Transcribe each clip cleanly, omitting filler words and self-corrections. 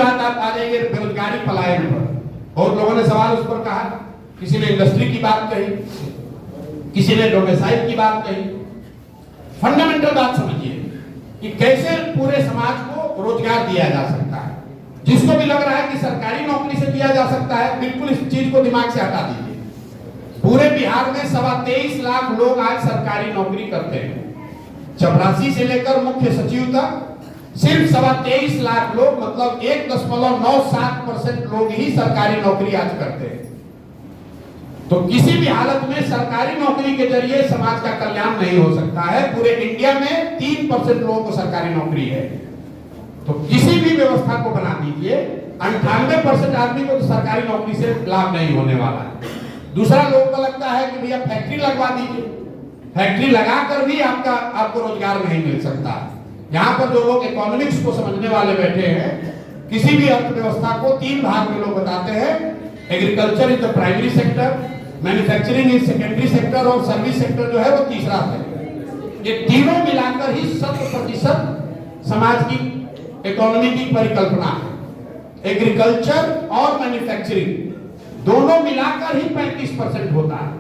बात आप आ जाइए बेरोजगारी पलायन पर। बहुत लोगों ने सवाल उस पर कहा, किसी ने इंडस्ट्री की बात कही, किसी ने डोमेसाइल की बात कही। फंडामेंटल बात समझिए कि कैसे पूरे समाज को रोजगार दिया जा सकता है। जिसको भी लग रहा है कि सरकारी नौकरी से दिया जा सकता है, बिल्कुल इस चीज को दिमाग से हटा दीजिए। पूरे बिहार में 23.25 लाख लोग आज सरकारी नौकरी करते हैं। चपरासी से लेकर मुख्य सचिव तक सिर्फ 23.25 लाख लोग, मतलब 1.97% लोग ही सरकारी नौकरी आज करते हैं। तो किसी भी हालत में सरकारी नौकरी के जरिए समाज का कल्याण नहीं हो सकता है। पूरे इंडिया में 3% लोगों को सरकारी नौकरी है। तो किसी भी व्यवस्था को बना दीजिए, 98% आदमी को तो सरकारी नौकरी से लाभ नहीं होने वाला है। दूसरा, लोगों को लगता है कि भैया फैक्ट्री लगवा दीजिए, फैक्ट्री लगाकर भी आपको रोजगार नहीं मिल सकता। यहाँ पर जो लोग इकोनॉमिक्स को समझने वाले बैठे हैं, किसी भी अर्थव्यवस्था को 3 भाग में लोग बताते हैं। Agriculture is the primary sector, manufacturing is secondary sector और सर्विस सेक्टर जो है वो तीसरा है। ये तीनों मिलाकर ही 100% समाज की इकोनॉमी की परिकल्पना है। एग्रीकल्चर और मैन्युफैक्चरिंग दोनों मिलाकर ही 35% होता है।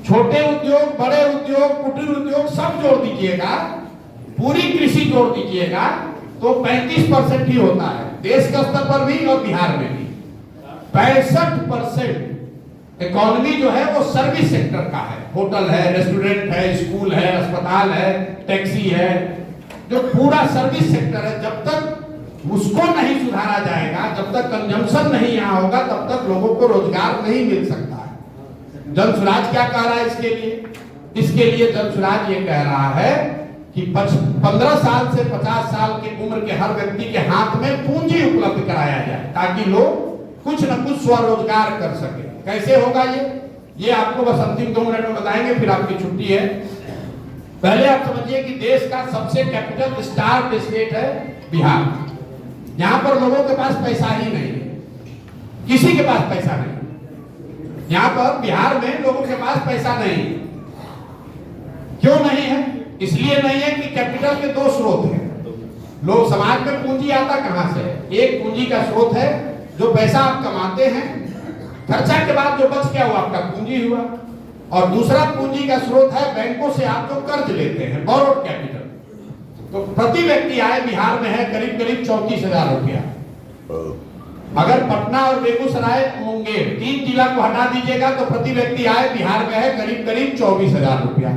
छोटे उद्योग, बड़े उद्योग, कुटीर उद्योग सब जोड़ दीजिएगा, पूरी कृषि जोड़ दीजिएगा तो 35% ही होता है। देश के स्तर पर भी और बिहार में भी 65% इकोनॉमी जो है वो सर्विस सेक्टर का है। होटल है, रेस्टोरेंट है, स्कूल है, अस्पताल है, टैक्सी है, जो पूरा सर्विस सेक्टर है। जब तक उसको नहीं सुधारा जाएगा, जब तक कंजम्पशन नहीं यहाँ होगा, तब तक लोगों को रोजगार नहीं मिल सकता है। जनसुराज क्या कह रहा है इसके लिए? इसके लिए जनसुराज ये कह रहा है कि 15 साल से 50 साल की उम्र के हर व्यक्ति के हाथ में पूंजी उपलब्ध कराया जाए, ताकि लोग कुछ न कुछ स्वरोजगार कर सके। कैसे होगा ये आपको बस अंतिम 2 मिनट में बताएंगे, फिर आपकी छुट्टी है। पहले आप समझिए कि देश का सबसे कैपिटल स्टार्ड स्टेट है बिहार। यहाँ पर लोगों के पास पैसा ही नहीं है, किसी के पास पैसा नहीं। यहाँ पर बिहार में लोगों के पास पैसा नहीं। क्यों नहीं है? इसलिए नहीं है कि कैपिटल के 2 स्रोत हैं। लोग, समाज में पूंजी आता कहां से? एक पूंजी का स्रोत है जो पैसा आप कमाते हैं, खर्चा के बाद जो बच गया वो आपका पूंजी हुआ। और दूसरा पूंजी का स्रोत है बैंकों से आप जो कर्ज लेते हैं, बोरोड कैपिटल। तो प्रति व्यक्ति आय बिहार में है करीब 34,000 रुपया। अगर पटना और बेगूसराय, मुंगेर 3 जिला को हटा दीजिएगा तो प्रति व्यक्ति आय बिहार में है करीब 24,000 रुपया।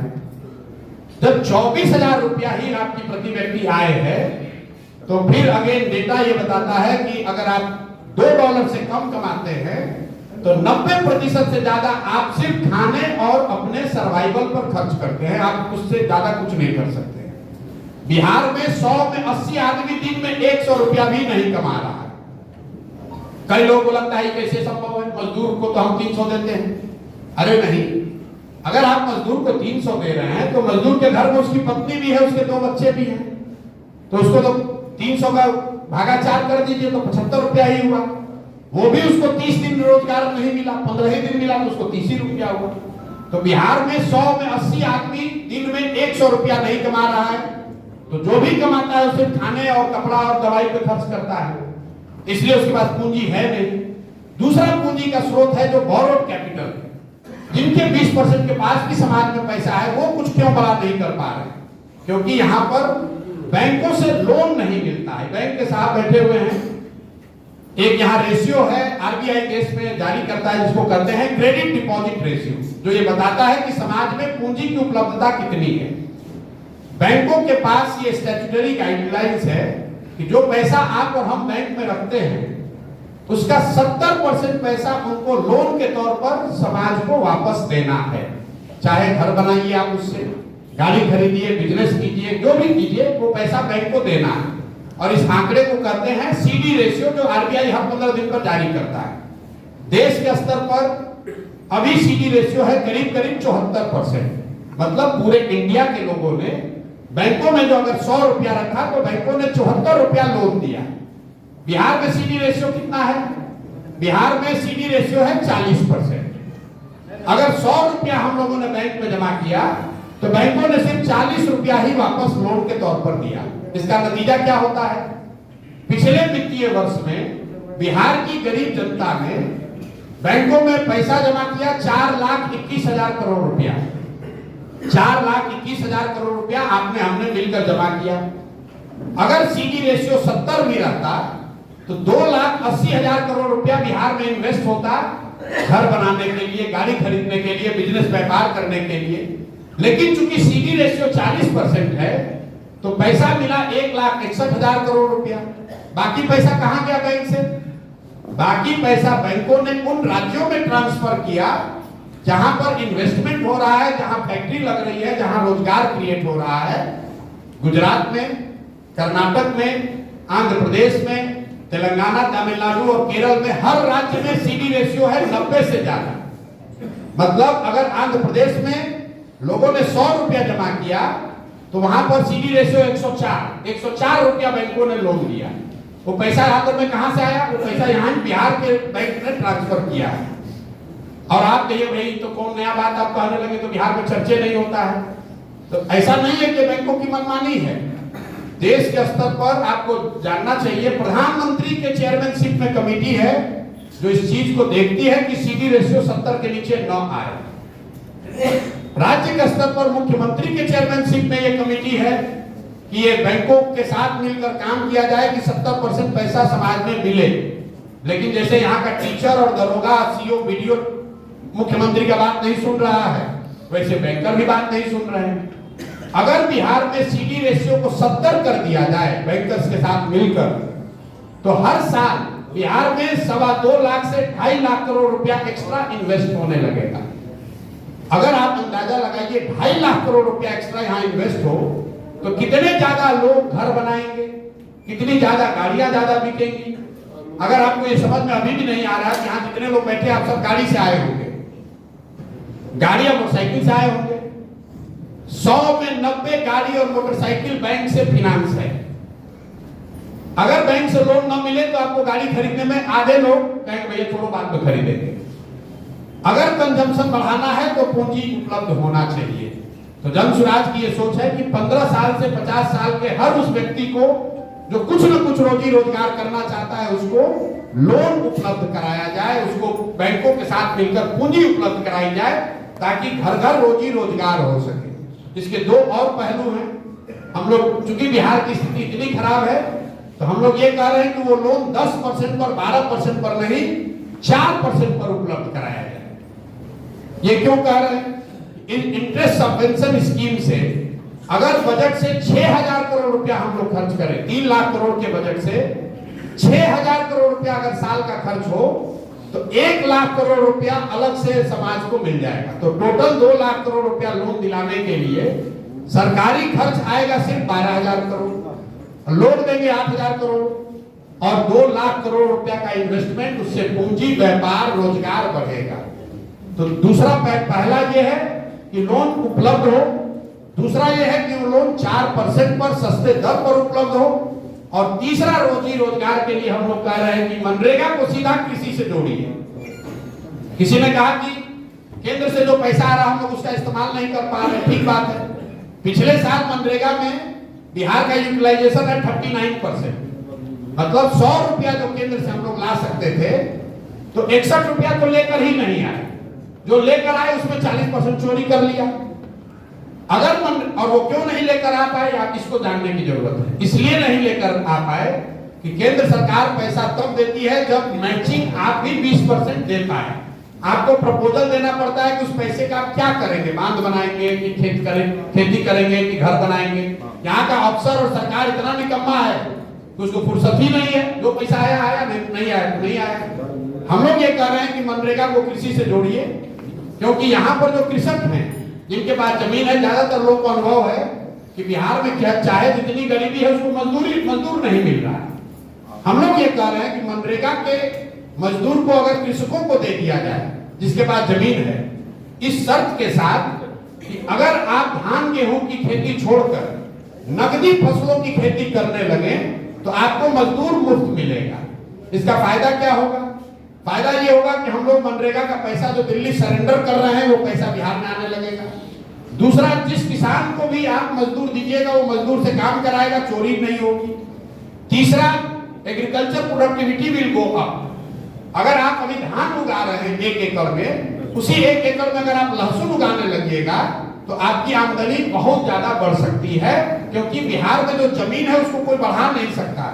जब 24,000 रुपया ही आपकी प्रति व्यक्ति आय है, तो फिर अगेन डेटा ये बताता है कि अगर आप $2 से कम कमाते हैं तो 90% से ज्यादा आप सिर्फ खाने और अपने सर्वाइवल पर खर्च करते हैं। आप उससे ज्यादा कुछ नहीं कर सकते। बिहार में 100 में 80 आदमी दिन में 100 रुपया भी नहीं कमा रहा है। कई लोगों को लगता है कैसे संभव है, मजदूर को तो हम 300 देते हैं। अरे नहीं, अगर आप मजदूर को 300 दे रहे हैं तो मजदूर के घर में उसकी पत्नी भी है, उसके 2 बच्चे भी हैं, तो उसको तो 300 का भागा 4 कर दीजिए तो 75 रुपया ही हुआ। वो भी उसको 30 दिन रोजगार नहीं मिला, 15 ही दिन मिला तो उसको 30 ही रुपया हुआ। तो बिहार में 100 में 80 आदमी दिन में 100 रुपया नहीं कमा रहा है, तो जो भी कमाता है सिर्फ खाने और कपड़ा और दवाई पे खर्च करता है, इसलिए उसके पास पूंजी है नहीं। दूसरा पूंजी का स्रोत है जो बोरोड कैपिटल, जिनके 20% के पास भी समाज में पैसा है, वो कुछ क्यों बड़ा नहीं कर पा रहे? क्योंकि यहाँ पर बैंकों से लोन नहीं मिलता है। बैंक के साथ बैठे हुए हैं, एक यहाँ रेशियो है आरबीआई देश में जारी करता है, जिसको कहते हैं क्रेडिट डिपॉजिट रेशियो, जो ये बताता है कि समाज में पूंजी की उपलब्धता कितनी है। बैंकों के पास ये स्टैट्यूटरी गाइडलाइंस है कि जो पैसा आप और हम बैंक में रखते हैं उसका 70% पैसा उनको लोन के तौर पर समाज को वापस देना है। चाहे घर बनाइए आप उससे, गाड़ी खरीदिए, बिजनेस कीजिए, जो भी कीजिए, वो पैसा बैंक को देना है। और इस आंकड़े को कहते हैं सीडी रेशियो, जो आरबीआई हर 15 दिन पर जारी करता है। देश के स्तर पर अभी सीडी रेशियो है करीब 74%। मतलब पूरे इंडिया के लोगों ने बैंकों में जो अगर 100 रुपया रखा तो बैंकों ने 74 रुपया लोन दिया। बिहार में सीडी रेशियो कितना है? बिहार में सीडी रेशियो है 40%। अगर 100 रुपया हम लोगों ने बैंक में जमा किया तो बैंकों ने सिर्फ 40 रुपया ही वापस लोन के तौर पर दिया। इसका नतीजा क्या होता है? पिछले वित्तीय वर्ष में बिहार की गरीब जनता ने बैंकों में पैसा जमा किया 4,21,000 करोड़ रुपया। 4,21,000 करोड़ रुपया आपने हमने मिलकर जमा किया। अगर सीडी रेशियो 70 भी रहता तो 2,80,000 करोड़ रुपया बिहार में इन्वेस्ट होता, घर बनाने के लिए, गाड़ी खरीदने के लिए, बिजनेस व्यापार करने के लिए। लेकिन चूंकि सीडी रेशियो 40% है तो पैसा मिला 1,61,000 करोड़ रुपया। बाकी पैसा कहां गया बैंक से? बाकी पैसा बैंकों ने उन राज्यों में ट्रांसफर किया जहां पर इन्वेस्टमेंट हो रहा है, जहां फैक्ट्री लग रही है, जहां रोजगार क्रिएट हो रहा है। गुजरात में, कर्नाटक में, आंध्र प्रदेश में, तेलंगाना, तमिलनाडु और केरल में हर राज्य में सीडी रेशियो है 90 से ज्यादा। मतलब अगर आंध्र प्रदेश में लोगों ने 100 रुपया जमा किया तो वहां पर सीडी रेशियो 104 रुपया बैंकों ने लोन दिया। वो पैसा आंध्र में कहां से आया? वो पैसा यहाँ बिहार के बैंक ने ट्रांसफर किया है। और आप कहिए भाई तो कौन नया बात आप कहने लगे तो बिहार में चर्चे नहीं होता है। तो ऐसा नहीं है कि बैंकों की मनमानी है। देश के स्तर पर आपको जानना चाहिए, प्रधानमंत्री के चेयरमैनशिप में कमेटी है जो इस चीज को देखती है कि सीडी रेशियो 70 के नीचे न आए। राज्य के स्तर पर मुख्यमंत्री के चेयरमैनशिप में यह कमेटी है कि ये बैंकों के साथ मिलकर काम किया जाए कि 70% पैसा समाज में मिले। लेकिन जैसे यहाँ का टीचर और दरोगा, सीओ, बीडीओ मुख्यमंत्री का बात नहीं सुन रहा है, वैसे बैंकर भी बात नहीं सुन रहे हैं। अगर बिहार में सीडी रेशियो को 70 कर दिया जाए बैंकर्स के साथ मिलकर तो हर साल बिहार में 2.25 लाख से 2.5 लाख करोड़ रुपया एक्स्ट्रा इन्वेस्ट होने लगेगा। अगर आप अंदाजा लगाइए 2.5 लाख करोड़ रुपया एक्स्ट्रा यहाँ इन्वेस्ट हो तो कितने ज्यादा लोग घर बनाएंगे, कितनी ज्यादा गाड़ियां ज्यादा बिकेंगी। अगर आपको ये समझ में अभी भी नहीं आ रहा कि यहाँ जितने लोग बैठे आप सब गाड़ी से आए होंगे, गाड़ियां मोटरसाइकिल से आए होंगे। 100 में 90 गाड़ी और मोटरसाइकिल बैंक से फिनांस है। अगर बैंक से लोन न मिले तो आपको गाड़ी खरीदने में आधे लोग कहेंगे भैया छोड़ो बाद में खरीदेंगे। अगर कंजम्पशन बढ़ाना है तो पूंजी उपलब्ध होना चाहिए। तो जन स्वराज की ये सोच है कि 15 साल से 50 साल के हर उस व्यक्ति को जो कुछ न कुछ रोजी रोजगार करना चाहता है उसको लोन उपलब्ध कराया जाए, उसको बैंकों के साथ मिलकर पूंजी उपलब्ध कराई जाए ताकि घर घर रोजी रोजगार हो सके। इसके दो और पहलू हैं। हम लोग चूंकि बिहार की स्थिति इतनी खराब है तो हम लोग ये कह रहे हैं कि वो लोन 10% पर, 12% पर नहीं 4% पर उपलब्ध कराया जाए। ये क्यों कह रहे हैं? इन इंटरेस्ट सबवेंशन स्कीम से अगर बजट से 6,000 करोड़ रुपया हम लोग खर्च करें, 3 लाख करोड़ के बजट से 6,000 करोड़ रुपया अगर साल का खर्च हो तो 1 लाख करोड़ रुपया अलग से समाज को मिल जाएगा। तो टोटल 2 लाख करोड़ रुपया लोन दिलाने के लिए सरकारी खर्च आएगा सिर्फ 12,000 करोड़, लोन देंगे 8,000 करोड़ और 2 लाख करोड़ रुपया का इन्वेस्टमेंट, उससे पूंजी, व्यापार, रोजगार बढ़ेगा। तो दूसरा पहला ये है कि लोन उपलब्ध हो, दूसरा ये है कि वो लोन 4% पर सस्ते दर पर उपलब्ध हो, और तीसरा रोजी रोजगार के लिए हम लोग कह रहे हैं कि मनरेगा को सीधा कृषि से जोड़िए। किसी ने कहा कि केंद्र से जो पैसा आ रहा हम लोग उसका इस्तेमाल नहीं कर पा रहे, ठीक बात है। पिछले साल मनरेगा में बिहार का यूटिलाइजेशन है 39%। मतलब 100 रुपया जो केंद्र से हम लोग ला सकते थे तो 61 रुपया तो लेकर ही नहीं आए, जो लेकर आए उसमें 40% चोरी कर लिया। अगर और वो क्यों नहीं लेकर आ पाए, आप इसको जानने की जरूरत है। इसलिए नहीं लेकर आ पाए कि केंद्र सरकार पैसा तब देती है जब मैचिंग आप भी 20% दे पाए। आपको प्रपोजल देना पड़ता है कि उस पैसे का आप क्या करेंगे, बांध बनाएंगे कि खेती करेंगे कि घर बनाएंगे। यहाँ का अफसर और सरकार इतना निकम्मा है कि उसको फुर्सत ही नहीं है, जो पैसा आया आया, नहीं आया तो नहीं आया। हम लोग ये कह रहे हैं कि मनरेगा को कृषि से जोड़िए, क्योंकि यहाँ पर जो कृषक हैं जिनके पास जमीन है, ज्यादातर लोगों को अनुभव है कि बिहार में क्या चाहे जितनी गरीबी है उसको मजदूर नहीं मिल रहा है। हम लोग ये कह रहे हैं कि मनरेगा के मजदूर को अगर कृषकों को दे दिया जाए जिसके पास जमीन है, इस शर्त के साथ कि अगर आप धान गेहूं की खेती छोड़कर नकदी फसलों की खेती करने लगे तो आपको मजदूर मुफ्त मिलेगा। इसका फायदा क्या होगा? फायदा ये होगा कि हम लोग मनरेगा का पैसा जो दिल्ली सरेंडर कर रहे हैं वो पैसा बिहार में आने लगेगा। दूसरा, जिस किसान को भी आप मजदूर दीजिएगा वो मजदूर से काम कराएगा, चोरी नहीं होगी। तीसरा, agriculture productivity will go up. अगर आप अभी धान उगा रहे हैं 1 एकड़ में, उसी 1 एकड़ में अगर आप लहसुन उगाने लगिएगा तो आपकी आमदनी बहुत ज्यादा बढ़ सकती है, क्योंकि बिहार में जो जमीन है उसको कोई बढ़ा नहीं सकता,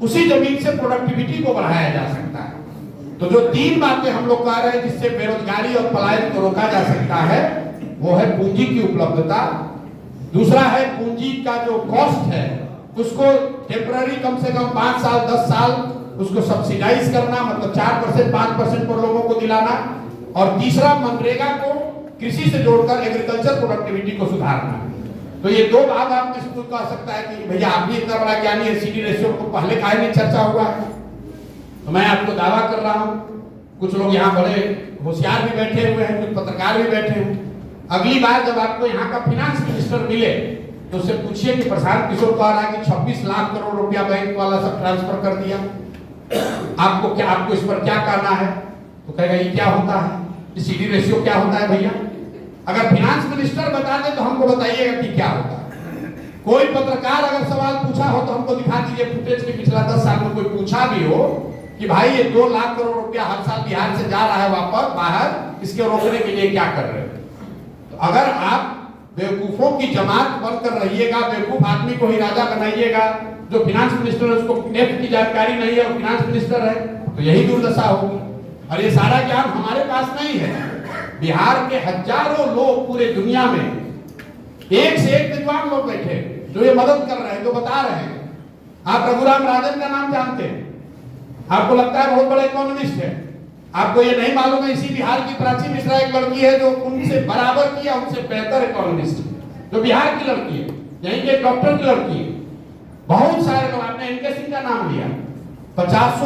उसी जमीन से प्रोडक्टिविटी को बढ़ाया जा सकता है। तो जो 3 बातें हम लोग कह रहे हैं जिससे बेरोजगारी और पलायन को रोका जा सकता है, वो है पूंजी की उपलब्धता, दूसरा है पूंजी का जो कॉस्ट है उसको टेम्पररी कम से कम 5 साल 10 साल उसको सब्सिडाइज करना, मतलब 4% 5% पर लोगों को दिलाना, और तीसरा मनरेगा को कृषि से जोड़कर एग्रीकल्चर प्रोडक्टिविटी को सुधारना। तो ये 2 बात आप में से कोई कह सकता है कि भैया आप भी इतना बड़ा ज्ञानी है, CD रेशियो को पहले काहे नहीं चर्चा हुआ है? तो मैं आपको दावा कर रहा हूं, कुछ लोग यहाँ बड़े होशियार भी बैठे हुए हैं, कुछ पत्रकार भी बैठे हैं, अगली बार जब आपको यहाँ का फाइनेंस मिनिस्टर मिले तो उससे पूछिए कि प्रशांत किशोर कह रहा है कि 26 लाख करोड़ रुपया बैंक वाला सब ट्रांसफर कर दिया, आपको इस पर क्या कहना है? तो कहेगा ये क्या होता है, CD रेशियो क्या होता है भैया? अगर फाइनेंस मिनिस्टर बता दे तो हमको बताइएगा कि क्या होता है। कोई पत्रकार अगर सवाल पूछा हो तो हमको दिखा दीजिए फुटेज के पिछला 10 साल में कोई पूछा भी हो कि भाई ये 2 लाख करोड़ रुपया हर साल बिहार से जा रहा है वापस बाहर, इसके रोकने के लिए क्या कर रहे हो? तो अगर आप बेवकूफों की जमात बनकर रहिएगा, बेवकूफ आदमी को ही राजा बनाइएगा, जो फाइनेंस मिनिस्टर है उसको नेफ्ट की जानकारी नहीं है और फाइनेंस मिनिस्टर है, तो यही दुर्दशा होगी। और ये सारा ज्ञान हमारे पास नहीं है, बिहार के हजारों लोग पूरे दुनिया में एक से एक विद्वान लोग बैठे जो ये मदद कर रहे हैं, जो बता रहे हैं। आप रघुराम राजन का नाम जानते हैं, आपको लगता है बहुत बड़ा इकोनॉमिस्ट है, आपको ये नहीं मालूम है इसी बिहार की प्राची मिश्रा एक लड़की है जो उनसे बराबर की या उनसे बेहतर इकोनॉमिस्ट है, जो बिहार की लड़की है, यहीं के डॉक्टर की लड़की है। बहुत सारे लोग, आपने इनके सिंह का नाम लिया, 50